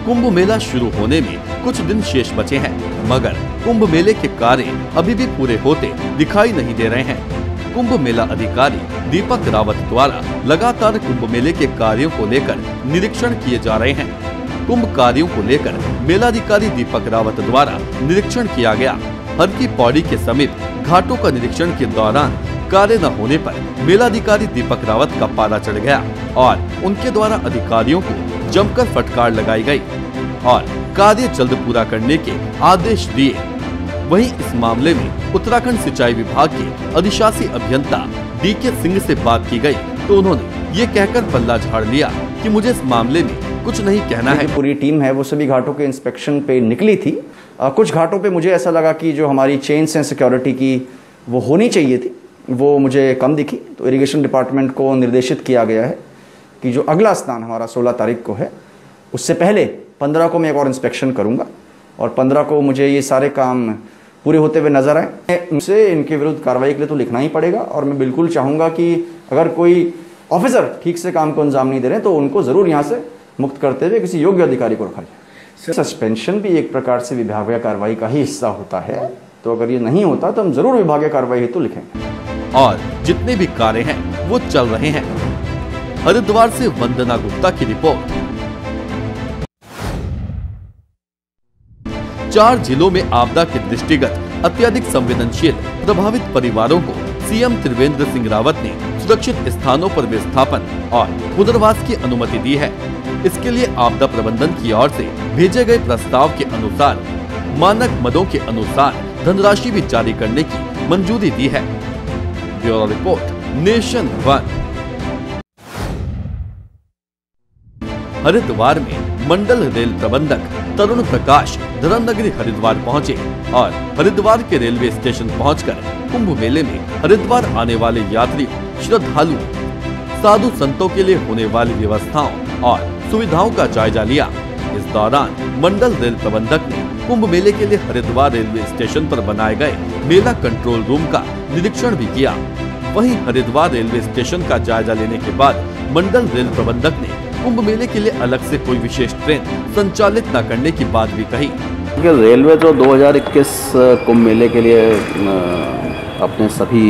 कुंभ मेला शुरू होने में कुछ दिन शेष बचे हैं, मगर कुंभ मेले के कार्य अभी भी पूरे होते दिखाई नहीं दे रहे हैं। कुंभ मेला अधिकारी दीपक रावत द्वारा लगातार कुंभ मेले के कार्यों को लेकर निरीक्षण किए जा रहे हैं। कुंभ कार्यों को लेकर मेलाधिकारी दीपक रावत द्वारा निरीक्षण किया गया। हर की पौड़ी के समीप घाटों का निरीक्षण के दौरान कार्य न होने पर मेलाधिकारी दीपक रावत का पारा चढ़ गया और उनके द्वारा अधिकारियों को जमकर फटकार लगाई गई और कार्य जल्द पूरा करने के आदेश दिए। वहीं इस मामले में उत्तराखंड सिंचाई विभाग के अधिशासी अभियंता डीके सिंह से बात की गई तो उन्होंने ये कहकर पल्ला झाड़ लिया कि मुझे इस मामले में कुछ नहीं कहना है। पूरी टीम है वो सभी घाटों के इंस्पेक्शन पे निकली थी। कुछ घाटों पे मुझे ऐसा लगा कि जो हमारी चेन्स हैं सिक्योरिटी की वो होनी चाहिए थी, वो मुझे कम दिखी। तो इरिगेशन डिपार्टमेंट को निर्देशित किया गया है कि जो अगला स्नान हमारा 16 तारीख को है, उससे पहले 15 को मैं एक और इंस्पेक्शन करूंगा और 15 को मुझे ये सारे काम पूरे होते हुए नजर आए। उनसे इनके विरुद्ध कार्रवाई के लिए तो लिखना ही पड़ेगा और मैं बिल्कुल चाहूंगा कि अगर कोई ऑफिसर ठीक से काम को अंजाम नहीं दे रहे तो उनको जरूर यहाँ से मुक्त करते हुए किसी योग्य अधिकारी को रखा जाए। सस्पेंशन भी एक प्रकार से विभागीय कार्रवाई का ही हिस्सा होता है, तो अगर ये नहीं होता तो हम जरूर विभागीय कार्रवाई हेतु लिखेंगे। और जितने भी कार्य हैं वो चल रहे हैं। हरिद्वार से वंदना गुप्ता की रिपोर्ट। 4 जिलों में आपदा के दृष्टिगत अत्यधिक संवेदनशील प्रभावित परिवारों को सीएम त्रिवेंद्र सिंह रावत ने सुरक्षित स्थानों पर विस्थापन और पुनर्वास की अनुमति दी है। इसके लिए आपदा प्रबंधन की ओर से भेजे गए प्रस्ताव के अनुसार मानक मदों के अनुसार धनराशि भी जारी करने की मंजूरी दी है। Bureau report, nation one. Haridwar में मंडल रेल प्रबंधक तरुण प्रकाश धर्मनगरी हरिद्वार पहुंचे और हरिद्वार के रेलवे स्टेशन पहुंचकर कुंभ मेले में हरिद्वार आने वाले यात्रियों, श्रद्धालुओं, साधु संतों के लिए होने वाली व्यवस्थाओं और सुविधाओं का जायजा लिया। इस दौरान मंडल रेल प्रबंधक ने कुंभ मेले के लिए हरिद्वार रेलवे स्टेशन पर बनाए गए मेला कंट्रोल रूम का निरीक्षण भी किया। वहीं हरिद्वार रेलवे स्टेशन का जायजा लेने के बाद मंडल रेल प्रबंधक ने कुंभ मेले के लिए अलग से कोई विशेष ट्रेन संचालित न करने की बात भी कही। रेलवे तो 2021 कुंभ मेले के लिए अपने सभी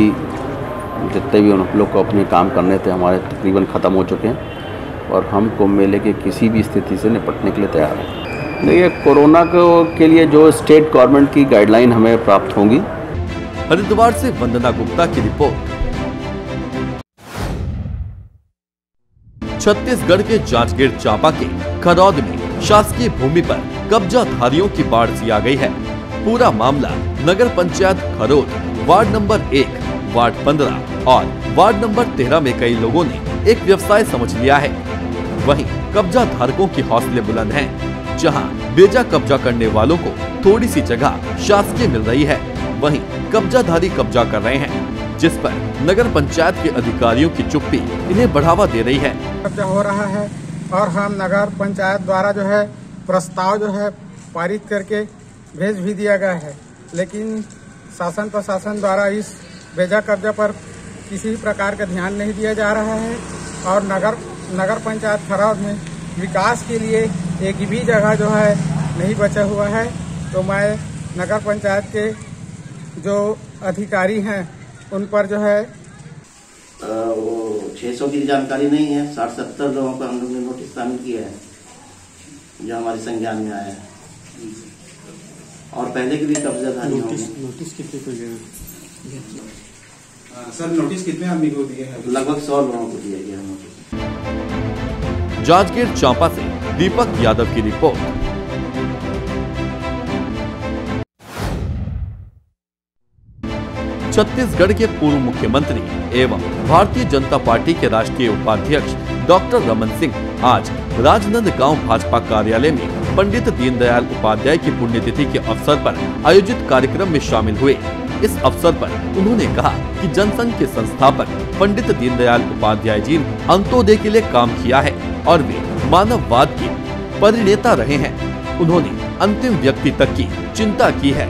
जितने भी उन लोग को अपने काम करने थे हमारे तकरीबन ख़त्म हो चुके हैं और हम कुंभ मेले के किसी भी स्थिति से निपटने के लिए तैयार हैं। देखिए, कोरोना के लिए जो स्टेट गवर्नमेंट की गाइडलाइन हमें प्राप्त होंगी। हरिद्वार से वंदना गुप्ता की रिपोर्ट। छत्तीसगढ़ के जांजगीर चांपा के खरौद में शासकीय भूमि पर कब्जाधारियों की बाढ़ सी आ गई है। पूरा मामला नगर panchayat Kharaud ward number 1, ward 15 और वार्ड नंबर 13 में कई लोगों ने एक व्यवसाय समझ लिया है। वहीं कब्जा धारकों की हौसले बुलंद हैं, जहां बेजा कब्जा करने वालों को थोड़ी सी जगह शासकीय मिल रही है, वहीं कब्जाधारी कब्जा कर रहे हैं, जिस पर नगर पंचायत के अधिकारियों की चुप्पी इन्हें बढ़ावा दे रही है। कब्जा हो रहा है और हम नगर पंचायत द्वारा जो है प्रस्ताव जो है पारित करके भेज भी दिया गया है, लेकिन शासन प्रशासन द्वारा इस बेजा कब्जा पर किसी प्रकार का ध्यान नहीं दिया जा रहा है और नगर पंचायत खरौद में विकास के लिए एक भी जगह जो है नहीं बचा हुआ है। तो मैं नगर पंचायत के जो अधिकारी हैं उन पर जो है वो 600 की जानकारी नहीं है। 60-70 लोगों का हम लोग ने नोटिस शामिल किया है जो हमारे संज्ञान में आया है और पहले की भी कब्जाधारी नोटिस कितने को सर नोटिस कितने आदमी को दिए हैं? लगभग 100 लोगों को दिया गया नोटिस। जांजगीर चांपा से दीपक यादव की रिपोर्ट। छत्तीसगढ़ के पूर्व मुख्यमंत्री एवं भारतीय जनता पार्टी के राष्ट्रीय उपाध्यक्ष डॉक्टर रमन सिंह आज राजनांदगांव भाजपा कार्यालय में पंडित दीनदयाल उपाध्याय की पुण्यतिथि के अवसर पर आयोजित कार्यक्रम में शामिल हुए। इस अवसर पर उन्होंने कहा कि जनसंघ के संस्थापक पंडित दीनदयाल उपाध्याय जी ने अंत्योदय के लिए काम किया है और वे मानववाद के परिणेता रहे हैं। उन्होंने अंतिम व्यक्ति तक की चिंता की है।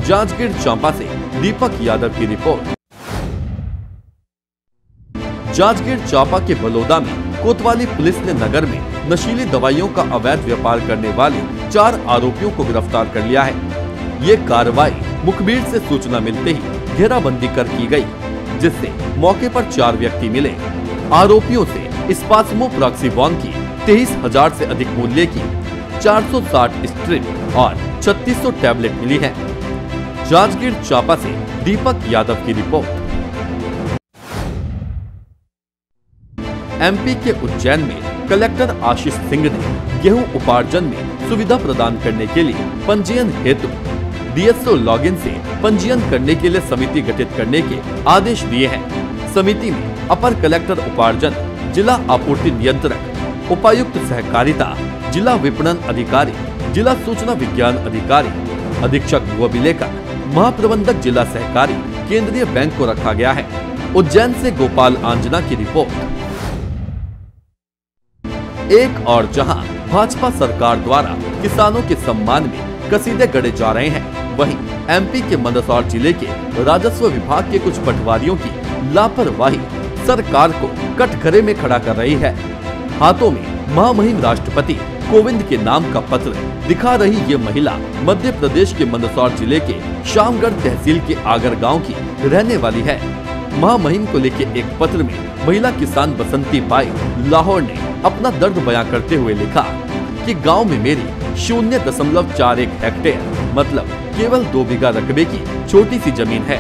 जांजगीर चांपा से दीपक यादव की रिपोर्ट। जांजगीर चांपा के बलौदा में कोतवाली पुलिस ने नगर में नशीली दवाइयों का अवैध व्यापार करने वाले 4 आरोपियों को गिरफ्तार कर लिया है। ये कार्रवाई मुखबिर से सूचना मिलते ही घेराबंदी कर की गई, जिससे मौके पर 4 व्यक्ति मिले। आरोपियों से स्पासमो प्रॉक्सीवॉन की 23,000 से अधिक मूल्य की 460 स्ट्रिप और 3600 टैबलेट मिली है। जांजगीर चांपा से दीपक यादव की रिपोर्ट। एमपी के उज्जैन में कलेक्टर आशीष सिंह ने गेहूं उपार्जन में सुविधा प्रदान करने के लिए पंजीयन हेतु डीएसओ लॉगिन से पंजीयन करने के लिए समिति गठित करने के आदेश दिए हैं। समिति में अपर कलेक्टर उपार्जन, जिला आपूर्ति नियंत्रक, उपायुक्त सहकारिता, जिला विपणन अधिकारी, जिला सूचना विज्ञान अधिकारी, अधीक्षक भू अभिलेखक, महाप्रबंधक जिला सहकारी केंद्रीय बैंक को रखा गया है। उज्जैन से गोपाल आंजना की रिपोर्ट। एक और जहां भाजपा सरकार द्वारा किसानों के सम्मान में कसीदे गढ़े जा रहे हैं, वहीं एमपी के मंदसौर जिले के राजस्व विभाग के कुछ पटवारियों की लापरवाही सरकार को कटघरे में खड़ा कर रही है। हाथों में महामहिम राष्ट्रपति कोविंद के नाम का पत्र दिखा रही ये महिला मध्य प्रदेश के मंदसौर जिले के शामगढ़ तहसील के आगर गांव की रहने वाली है। महामहिम को लेकर एक पत्र में महिला किसान बसंती बाई लाहौर ने अपना दर्द बयां करते हुए लिखा कि गांव में मेरी 0.41 हेक्टेयर मतलब केवल 2 बीघा रकबे की छोटी सी जमीन है,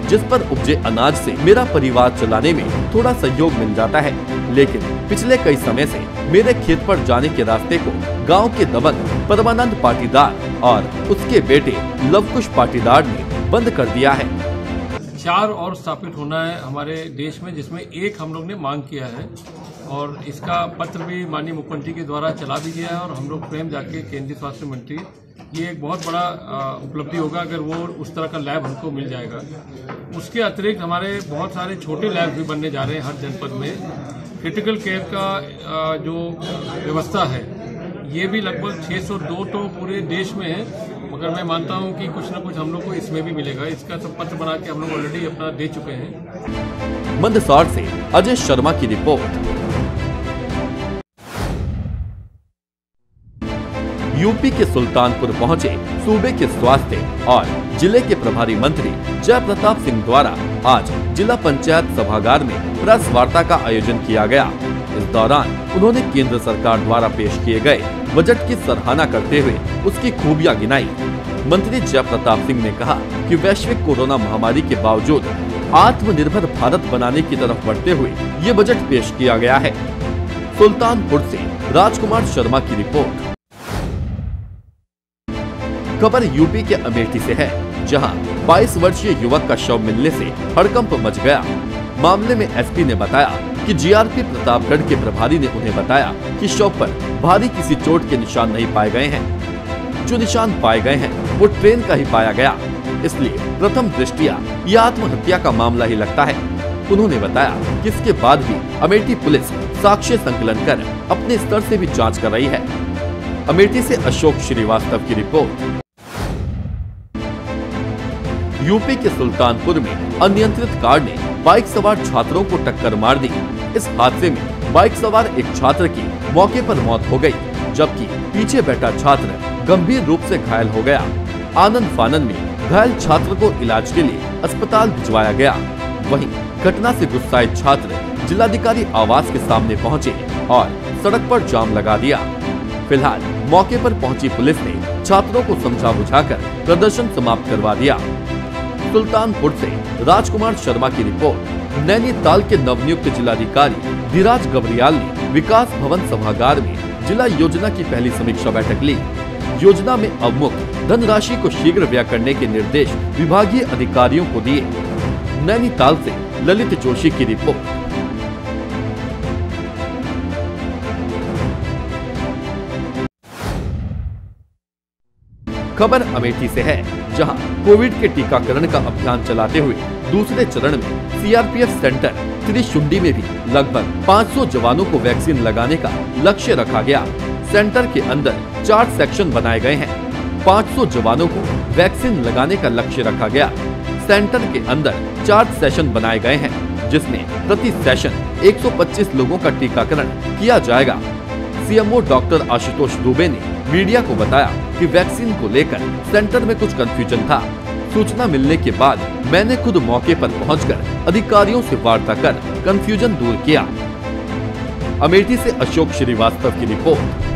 जिस पर उपजे अनाज से मेरा परिवार चलाने में थोड़ा सहयोग मिल जाता है। लेकिन पिछले कई समय से मेरे खेत पर जाने के रास्ते को गांव के दबंग परमानंद पाटीदार और उसके बेटे लवकुश पाटीदार ने बंद कर दिया है। 4 और स्थापित होना है हमारे देश में, जिसमें एक हम लोग ने मांग किया है और इसका पत्र भी माननीय मुख्यमंत्री के द्वारा चला भी गया है और हम लोग स्वयं जाके केंद्रीय स्वास्थ्य मंत्री, ये एक बहुत बड़ा उपलब्धि होगा अगर वो उस तरह का लैब हमको मिल जाएगा। उसके अतिरिक्त हमारे बहुत सारे छोटे लैब भी बनने जा रहे हैं हर जनपद में। क्रिटिकल केयर का जो व्यवस्था है ये भी लगभग 602 तो पूरे देश में है, मगर मैं मानता हूं कि कुछ न कुछ हम लोग को इसमें भी मिलेगा। इसका सब पत्र बना के हम लोग ऑलरेडी अपना दे चुके हैं। मंदसौर से अजय शर्मा की रिपोर्ट। यूपी के सुल्तानपुर पहुंचे सूबे के स्वास्थ्य और जिले के प्रभारी मंत्री जय प्रताप सिंह द्वारा आज जिला पंचायत सभागार में प्रेस वार्ता का आयोजन किया गया। इस दौरान उन्होंने केंद्र सरकार द्वारा पेश किए गए बजट की सराहना करते हुए उसकी खूबियां गिनाई। मंत्री जय प्रताप सिंह ने कहा कि वैश्विक कोरोना महामारी के बावजूद आत्मनिर्भर भारत बनाने की तरफ बढ़ते हुए ये बजट पेश किया गया है। सुल्तानपुर से राजकुमार शर्मा की रिपोर्ट। खबर यूपी के अमेठी से है, जहां 22 वर्षीय युवक का शव मिलने से हड़कंप मच गया। मामले में एसपी ने बताया कि जीआरपी प्रतापगढ़ के प्रभारी ने उन्हें बताया कि शव पर भारी किसी चोट के निशान नहीं पाए गए हैं। जो निशान पाए गए हैं वो ट्रेन का ही पाया गया, इसलिए प्रथम दृष्टिया ये आत्महत्या का मामला ही लगता है। उन्होंने बताया कि इसके बाद भी अमेठी पुलिस साक्ष्य संकलन कर अपने स्तर से भी जाँच कर रही है। अमेठी से अशोक श्रीवास्तव की रिपोर्ट। यूपी के सुल्तानपुर में अनियंत्रित कार ने बाइक सवार छात्रों को टक्कर मार दी। इस हादसे में बाइक सवार एक छात्र की मौके पर मौत हो गई, जबकि पीछे बैठा छात्र गंभीर रूप से घायल हो गया। आनंद फानन में घायल छात्र को इलाज के लिए अस्पताल भिजवाया गया। वहीं घटना से गुस्साए छात्र जिलाधिकारी आवास के सामने पहुंचे और सड़क पर जाम लगा दिया। फिलहाल मौके पर पहुंची पुलिस ने छात्रों को समझा बुझाकर प्रदर्शन समाप्त करवा दिया। सुल्तानपुर से राजकुमार शर्मा की रिपोर्ट। नैनीताल के नवनियुक्त जिलाधिकारी धीराज गबरियाल ने विकास भवन सभागार में जिला योजना की पहली समीक्षा बैठक ली। योजना में अवमुक्त धनराशि को शीघ्र व्यय करने के निर्देश विभागीय अधिकारियों को दिए। नैनीताल से ललित जोशी की रिपोर्ट। खबर अमेठी से है, जहां कोविड के टीकाकरण का अभियान चलाते हुए दूसरे चरण में सीआरपीएफ सेंटर त्रिशुंडी में भी लगभग 500 जवानों को वैक्सीन लगाने का लक्ष्य रखा गया। सेंटर के अंदर 4 सेक्शन बनाए गए हैं। 500 जवानों को वैक्सीन लगाने का लक्ष्य रखा गया। सेंटर के अंदर 4 सेशन बनाए गए हैं, जिसमें प्रति सेशन 125 लोगों का टीकाकरण किया जाएगा। सीएमओ डॉक्टर आशुतोष दुबे ने मीडिया को बताया कि वैक्सीन को लेकर सेंटर में कुछ कंफ्यूजन था। सूचना मिलने के बाद मैंने खुद मौके पर पहुंचकर अधिकारियों से वार्ता कर कंफ्यूजन दूर किया। अमेठी से अशोक श्रीवास्तव की रिपोर्ट।